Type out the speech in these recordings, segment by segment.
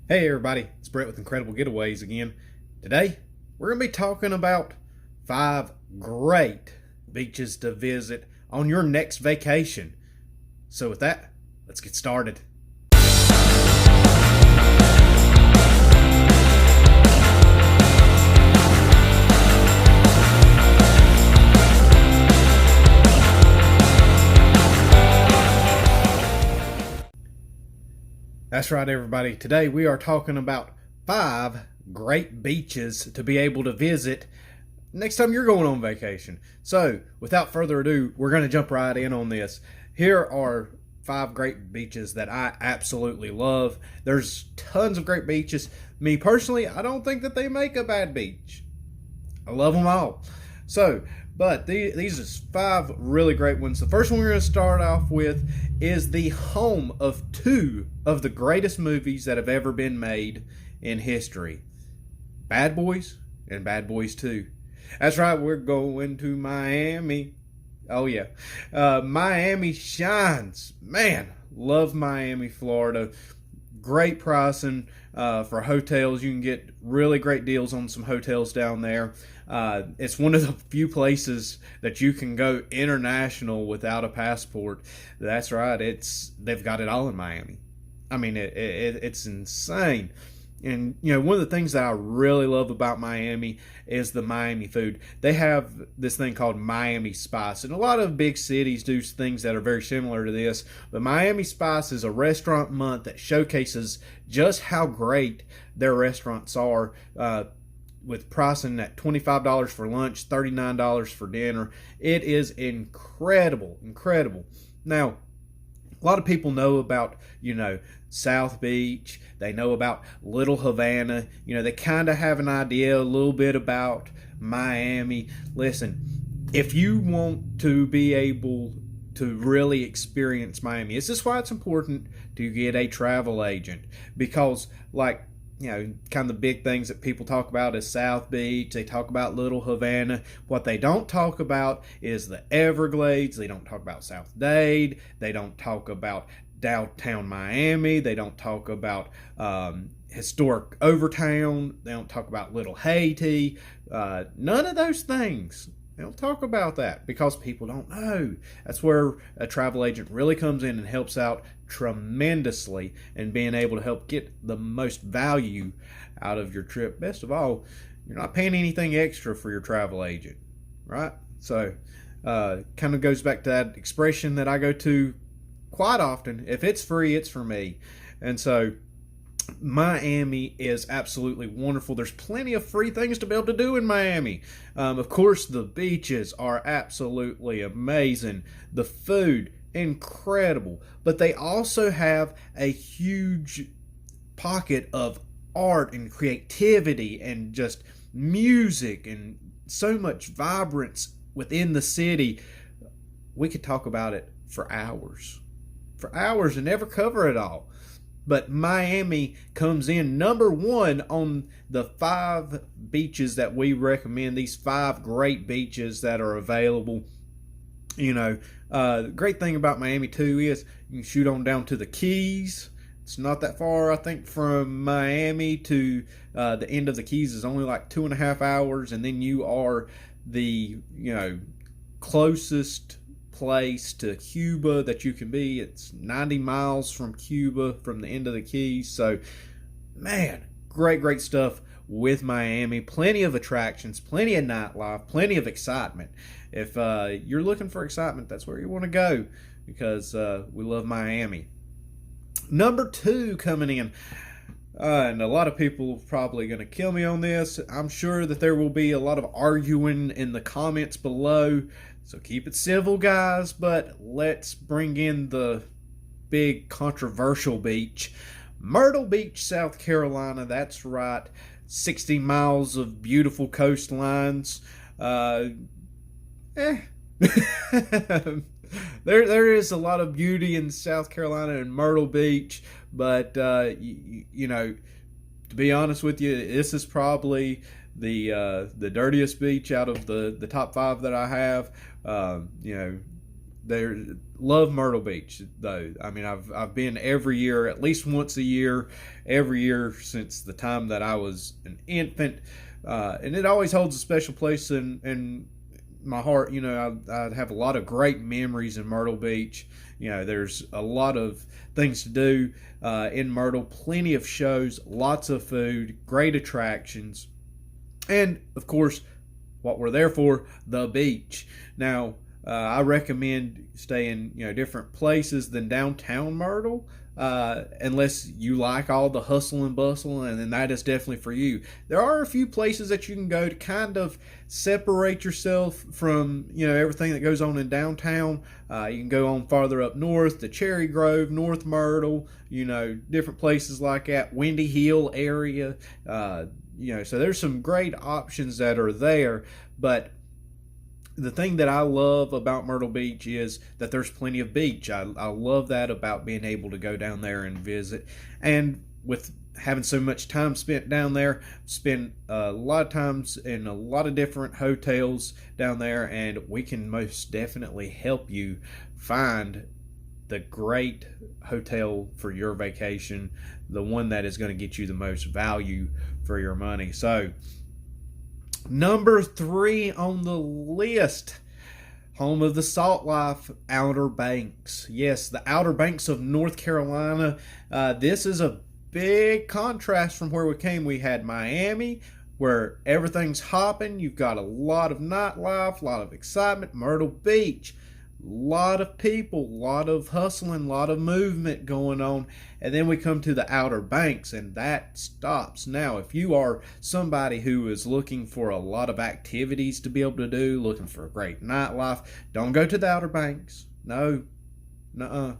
Hey everybody, it's Brett with Incredible Getaways again. Today, we're going to be talking about 5 great beaches to visit on your next vacation. So with that, let's get started. That's right, everybody. Today we are talking about 5 great beaches to be able to visit next time you're going on vacation. So, without further ado, we're going to jump right in on this. Here are 5 great beaches that I absolutely love. There's tons of great beaches. Me personally, I don't think that they make a bad beach. I love them all. But these are 5 really great ones. The first one we're going to start off with is the home of 2 of the greatest movies that have ever been made in history: Bad Boys and Bad Boys 2. That's right, we're going to Miami. Oh, yeah. Miami shines. Man, love Miami, Florida. Great pricing for hotels. You can get really great deals on some hotels down there. It's one of the few places that you can go international without a passport. That's right. They've got it all in Miami. I mean, it's insane. And, one of the things that I really love about Miami is the Miami food. They have this thing called Miami Spice. And a lot of big cities do things that are very similar to this. But Miami Spice is a restaurant month that showcases just how great their restaurants are, with pricing at $25 for lunch, $39 for dinner. It is incredible, incredible. Now, a lot of people know about, South Beach. They know about Little Havana. They kind of have an idea a little bit about Miami. Listen, if you want to be able to really experience Miami, this is why it's important to get a travel agent. Because, kind of the big things that people talk about is South Beach. They talk about Little Havana. What they don't talk about is the Everglades. They don't talk about South Dade. They don't talk about downtown Miami. They don't talk about historic Overtown. They don't talk about Little Haiti. None of those things. They don't talk about that because people don't know. That's where a travel agent really comes in and helps out tremendously in being able to help get the most value out of your trip. Best of all, you're not paying anything extra for your travel agent, right? So, kind of goes back to that expression that I go to quite often: if it's free, it's for me. And so Miami is absolutely wonderful. There's plenty of free things to be able to do in Miami. Of course, the beaches are absolutely amazing. The food, incredible. But they also have a huge pocket of art and creativity and just music and so much vibrance within the city. We could talk about it for hours. And never cover it all. But Miami comes in number 1 on the 5 beaches that we recommend, these 5 great beaches that are available. The great thing about Miami too is you can shoot on down to the Keys. It's not that far, I think, from Miami to the end of the Keys is only like 2.5 hours. And then you are the, closest place to Cuba that you can be. It's 90 miles from Cuba from the end of the Keys. So, man, great stuff with Miami. Plenty of attractions, plenty of nightlife, plenty of excitement. If you're looking for excitement, that's where you want to go, because we love Miami. Number 2 coming in. And a lot of people are probably going to kill me on this. I'm sure that there will be a lot of arguing in the comments below. So keep it civil, guys. But let's bring in the big controversial beach. Myrtle Beach, South Carolina. That's right. 60 miles of beautiful coastlines. There is a lot of beauty in South Carolina and Myrtle Beach, but to be honest with you, this is probably the dirtiest beach out of the top 5 that I have. They love Myrtle Beach though. I mean, I've been every year, at least once a year, every year since the time that I was an infant, and it always holds a special place in my heart. You know, I have a lot of great memories in Myrtle Beach. You know, there's a lot of things to do in Myrtle, plenty of shows, lots of food, great attractions, and of course, what we're there for, the beach. Now, I recommend staying, different places than downtown Myrtle, unless you like all the hustle and bustle, and then that is definitely for you. There are a few places that you can go to kind of separate yourself from, everything that goes on in downtown. You can go on farther up north to Cherry Grove, North Myrtle, different places like that, Windy Hill area. So there's some great options that are there, but the thing that I love about Myrtle Beach is that there's plenty of beach. I love that about being able to go down there and visit. And with having so much time spent down there, spend a lot of times in a lot of different hotels down there, and we can most definitely help you find the great hotel for your vacation, the one that is going to get you the most value for your money. So, number 3 on the list, home of the Salt Life, Outer Banks. Yes, the Outer Banks of North Carolina. This is a big contrast from where we came. We had Miami, where everything's hopping. You've got a lot of nightlife, a lot of excitement. Myrtle Beach, a lot of people, a lot of hustling, a lot of movement going on. And then we come to the Outer Banks, and that stops. Now, if you are somebody who is looking for a lot of activities to be able to do, looking for a great nightlife, don't go to the Outer Banks. No. Nuh-uh.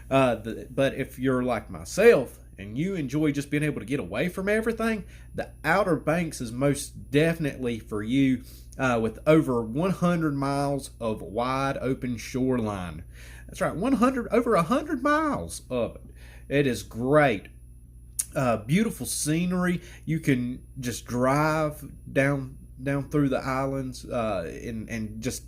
But if you're like myself and you enjoy just being able to get away from everything, the Outer Banks is most definitely for you, with over 100 miles of wide open shoreline. That's right, over 100 miles of it. It is great. Beautiful scenery. You can just drive down through the islands, and just,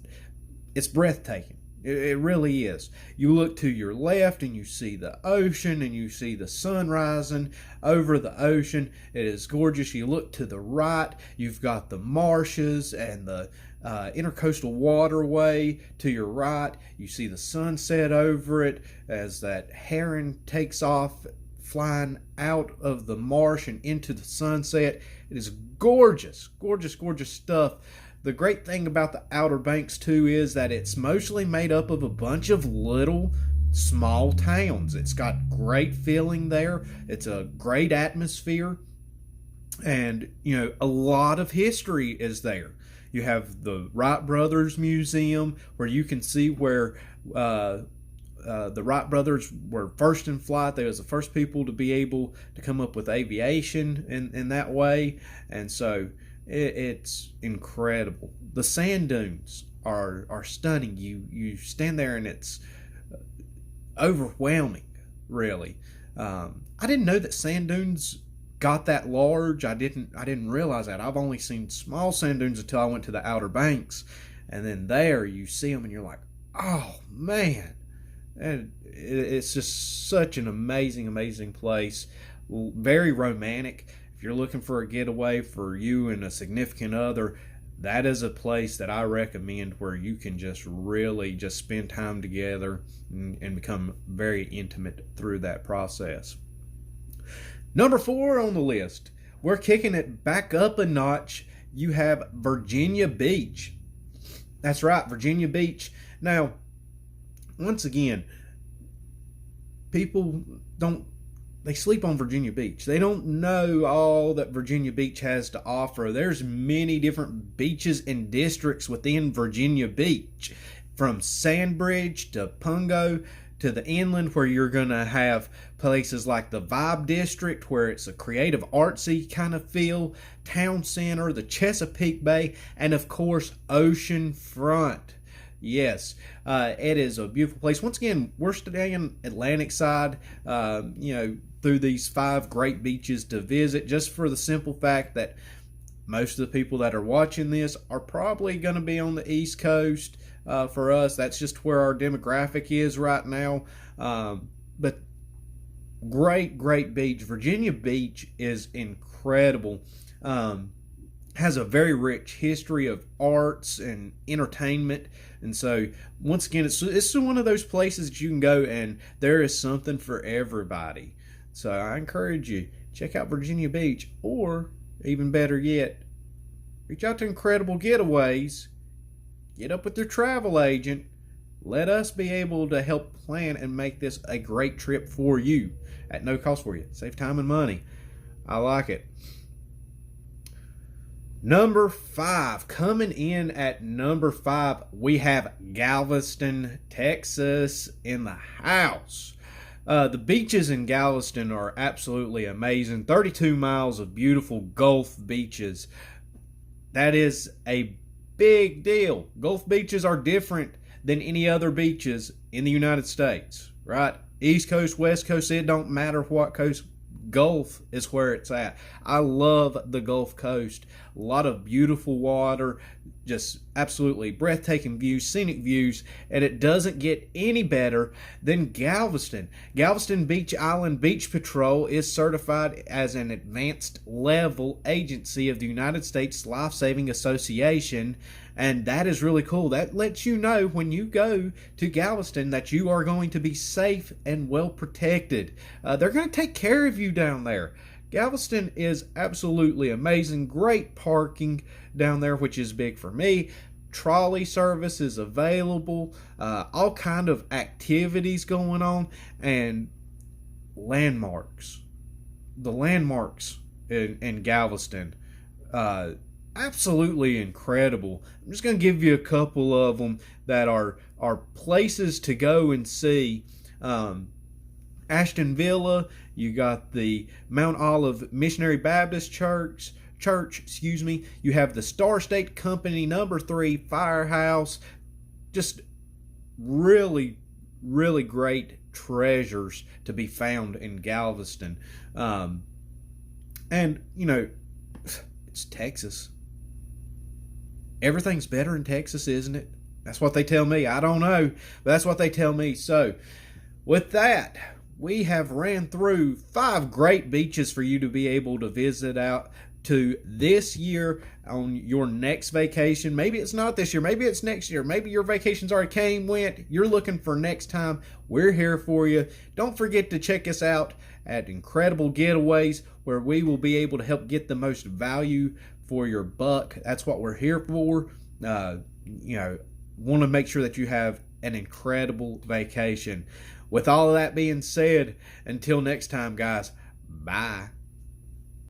it's breathtaking. It really is. You look to your left and you see the ocean and you see the sun rising over the ocean. It is gorgeous. You look to the right, you've got the marshes and the intercoastal waterway to your right. You see the sunset over it as that heron takes off flying out of the marsh and into the sunset. It is gorgeous, gorgeous, gorgeous stuff. The great thing about the Outer Banks, too, is that it's mostly made up of a bunch of little, small towns. It's got great feeling there. It's a great atmosphere. And, a lot of history is there. You have the Wright Brothers Museum, where you can see where the Wright brothers were first in flight. They was the first people to be able to come up with aviation in that way. And so it's incredible. The sand dunes are stunning. You stand there and it's overwhelming, really. I didn't know that sand dunes got that large. I didn't realize that. I've only seen small sand dunes until I went to the Outer Banks, and then there you see them and you're like, oh man. And it's just such an amazing place. Very romantic. If you're looking for a getaway for you and a significant other, that is a place that I recommend, where you can just really just spend time together and become very intimate through that process. Number 4 on the list, we're kicking it back up a notch. You have Virginia Beach. That's right, Virginia Beach. Now, once again, people they sleep on Virginia Beach. They don't know all that Virginia Beach has to offer. There's many different beaches and districts within Virginia Beach, from Sandbridge to Pungo to the inland, where you're going to have places like the Vibe District, where it's a creative, artsy kind of feel, Town Center, the Chesapeake Bay, and of course, Oceanfront. Yes, it is a beautiful place. Once again, we're staying Atlantic side, through these 5 great beaches to visit, just for the simple fact that most of the people that are watching this are probably going to be on the East Coast. for us. That's just where our demographic is right now. But great beach. Virginia Beach is incredible. Has a very rich history of arts and entertainment, and so once again, it's one of those places that you can go and there is something for everybody. So I encourage you, check out Virginia Beach, or even better yet, reach out to Incredible Getaways, get up with your travel agent, let us be able to help plan and make this a great trip for you at no cost for you. Save time and money. I like it. Number 5, coming in at number 5, we have Galveston, Texas in the house. The beaches in Galveston are absolutely amazing. 32 miles of beautiful Gulf beaches. That is a big deal. Gulf beaches are different than any other beaches in the United States, right? East Coast, West Coast, it don't matter what coast. Gulf is where it's at. I love the Gulf Coast. A lot of beautiful water, just absolutely breathtaking views, scenic views, and it doesn't get any better than Galveston. Galveston Beach Island Beach Patrol is certified as an advanced level agency of the United States Life Saving Association, and that is really cool. That lets you know when you go to Galveston that you are going to be safe and well protected. They're going to take care of you down there. Galveston is absolutely amazing. Great parking down there, which is big for me. Trolley service is available. All kind of activities going on, and landmarks. The landmarks in Galveston, absolutely incredible. I'm just going to give you a couple of them that are places to go and see. Ashton Villa, you got the Mount Olive Missionary Baptist Church, you have the Star State Company number 3 Firehouse. Just really great treasures to be found in Galveston. And you know, it's Texas. Everything's better in Texas, isn't it? That's what they tell me. I don't know, but that's what they tell me. So with that, we have ran through 5 great beaches for you to be able to visit out to this year on your next vacation. Maybe it's not this year, maybe it's next year, maybe your vacations already went, you're looking for next time. We're here for you. Don't forget to check us out at Incredible Getaways, where we will be able to help get the most value for your buck. That's what we're here for. Want to make sure that you have an incredible vacation. With all of that being said, until next time, guys, bye.